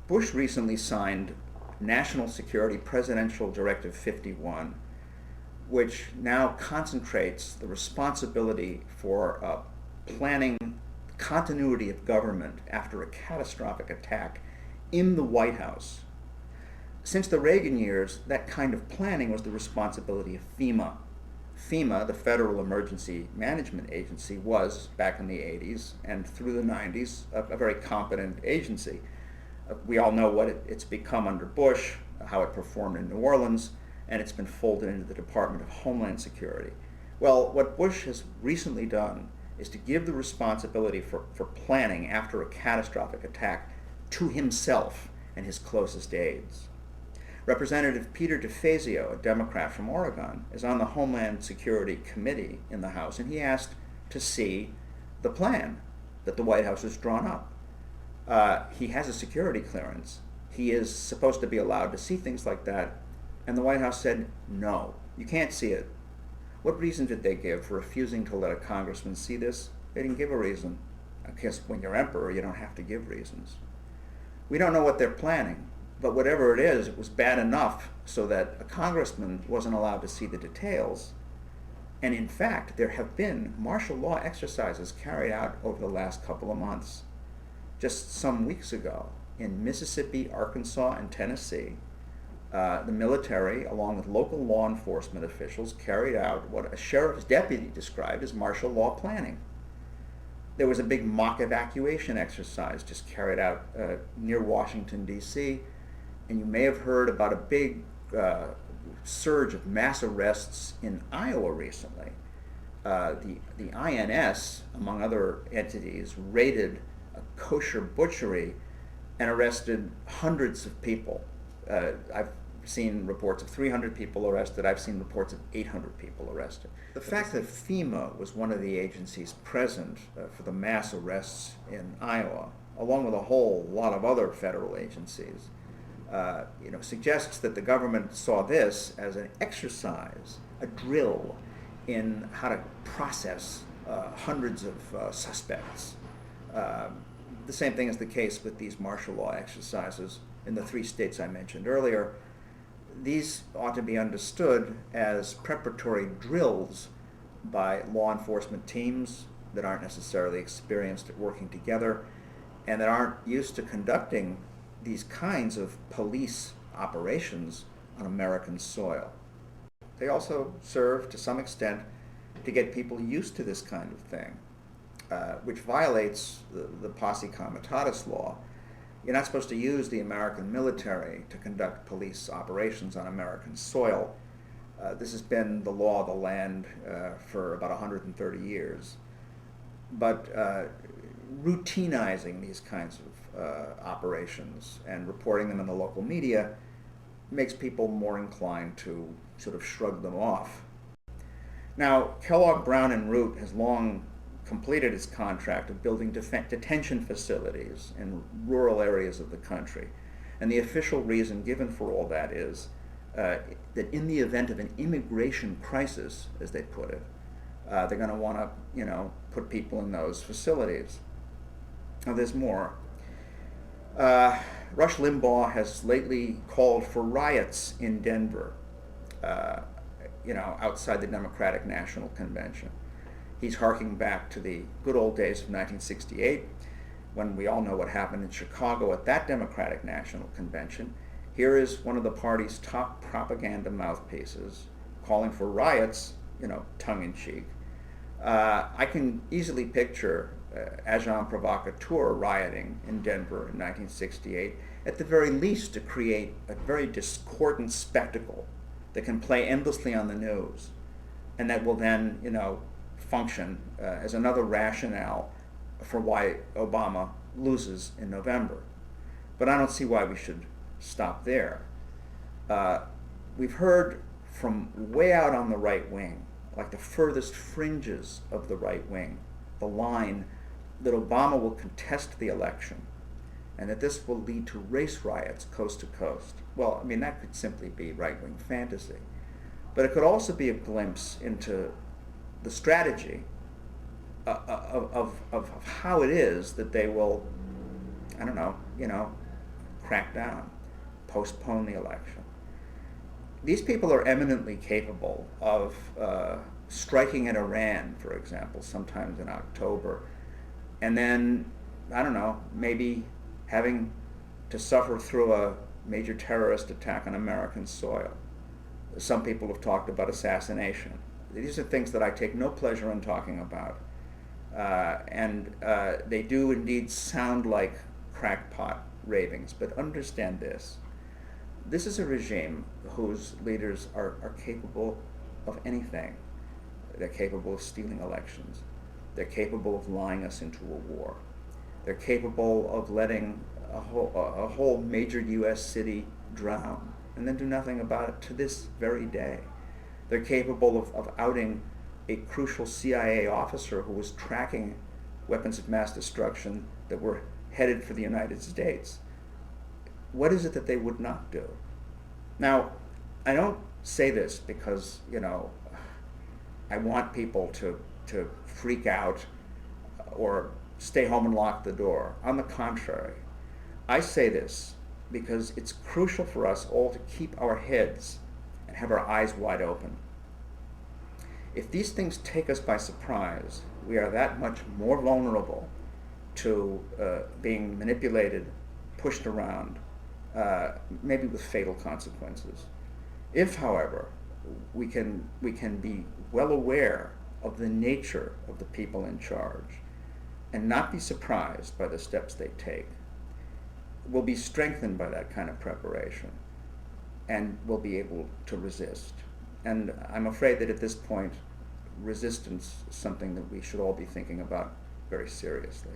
Bush recently signed National Security Presidential Directive 51, which now concentrates the responsibility for planning continuity of government after a catastrophic attack in the White House. Since the Reagan years, that kind of planning was the responsibility of FEMA. FEMA, the Federal Emergency Management Agency, was, back in the 80s and through the 90s, a very competent agency. We all know what it's become under Bush, how it performed in New Orleans, and it's been folded into the Department of Homeland Security. Well, what Bush has recently done is to give the responsibility for planning after a catastrophic attack to himself and his closest aides. Representative Peter DeFazio, a Democrat from Oregon, is on the Homeland Security Committee in the House, and he asked to see the plan that the White House has drawn up. He has a security clearance. He is supposed to be allowed to see things like that, and the White House said, no, you can't see it. What reason did they give for refusing to let a congressman see this? They didn't give a reason. I guess when you're emperor, you don't have to give reasons. We don't know what they're planning, but whatever it is, it was bad enough so that a congressman wasn't allowed to see the details. And in fact, there have been martial law exercises carried out over the last couple of months. Just some weeks ago, in Mississippi, Arkansas, and Tennessee, the military, along with local law enforcement officials, carried out what a sheriff's deputy described as martial law planning. There was a big mock evacuation exercise just carried out near Washington, D.C., and you may have heard about a big surge of mass arrests in Iowa recently. The INS, among other entities, raided a kosher butchery and arrested hundreds of people. I've seen reports of 300 people arrested. I've seen reports of 800 people arrested. The fact that FEMA was one of the agencies present for the mass arrests in Iowa, along with a whole lot of other federal agencies, suggests that the government saw this as an exercise, a drill in how to process hundreds of suspects. The same thing is the case with these martial law exercises in the 3 states I mentioned earlier. These ought to be understood as preparatory drills by law enforcement teams that aren't necessarily experienced at working together and that aren't used to conducting these kinds of police operations on American soil. They also serve to some extent to get people used to this kind of thing, which violates the posse comitatus law. You're not supposed to use the American military to conduct police operations on American soil. This has been the law of the land for about 130 years. But routinizing these kinds of operations and reporting them in the local media makes people more inclined to sort of shrug them off. Now, Kellogg Brown and Root has long completed its contract of building detention facilities in rural areas of the country. And the official reason given for all that is that in the event of an immigration crisis, as they put it, they're going to want to, put people in those facilities. Now, there's more. Rush Limbaugh has lately called for riots in Denver, outside the Democratic National Convention. He's harking back to the good old days of 1968, when we all know what happened in Chicago at that Democratic National Convention. Here is one of the party's top propaganda mouthpieces calling for riots, tongue-in-cheek. I can easily picture agent provocateur rioting in Denver in 1968, at the very least to create a very discordant spectacle that can play endlessly on the news, and that will then, function as another rationale for why Obama loses in November. But I don't see why we should stop there. We've heard from way out on the right wing, like the furthest fringes of the right wing, the line that Obama will contest the election and that this will lead to race riots coast to coast. Well, that could simply be right-wing fantasy. But it could also be a glimpse into the strategy of how it is that they will, crack down, postpone the election. These people are eminently capable of striking at Iran, for example, sometimes in October, and then, I don't know, maybe having to suffer through a major terrorist attack on American soil. Some people have talked about assassination. These are things that I take no pleasure in talking about. And they do indeed sound like crackpot ravings, but understand this. This is a regime whose leaders are capable of anything. They're capable of stealing elections. They're capable of lying us into a war. They're capable of letting a whole major U.S. city drown and then do nothing about it to this very day. They're capable of outing a crucial CIA officer who was tracking weapons of mass destruction that were headed for the United States. What is it that they would not do? Now, I don't say this because, I want people to freak out or stay home and lock the door. On the contrary, I say this because it's crucial for us all to keep our heads and have our eyes wide open. If these things take us by surprise, we are that much more vulnerable to being manipulated, pushed around, maybe with fatal consequences. If, however, we can be well aware of the nature of the people in charge and not be surprised by the steps they take, we'll be strengthened by that kind of preparation and we'll be able to resist. And I'm afraid that at this point, resistance is something that we should all be thinking about very seriously.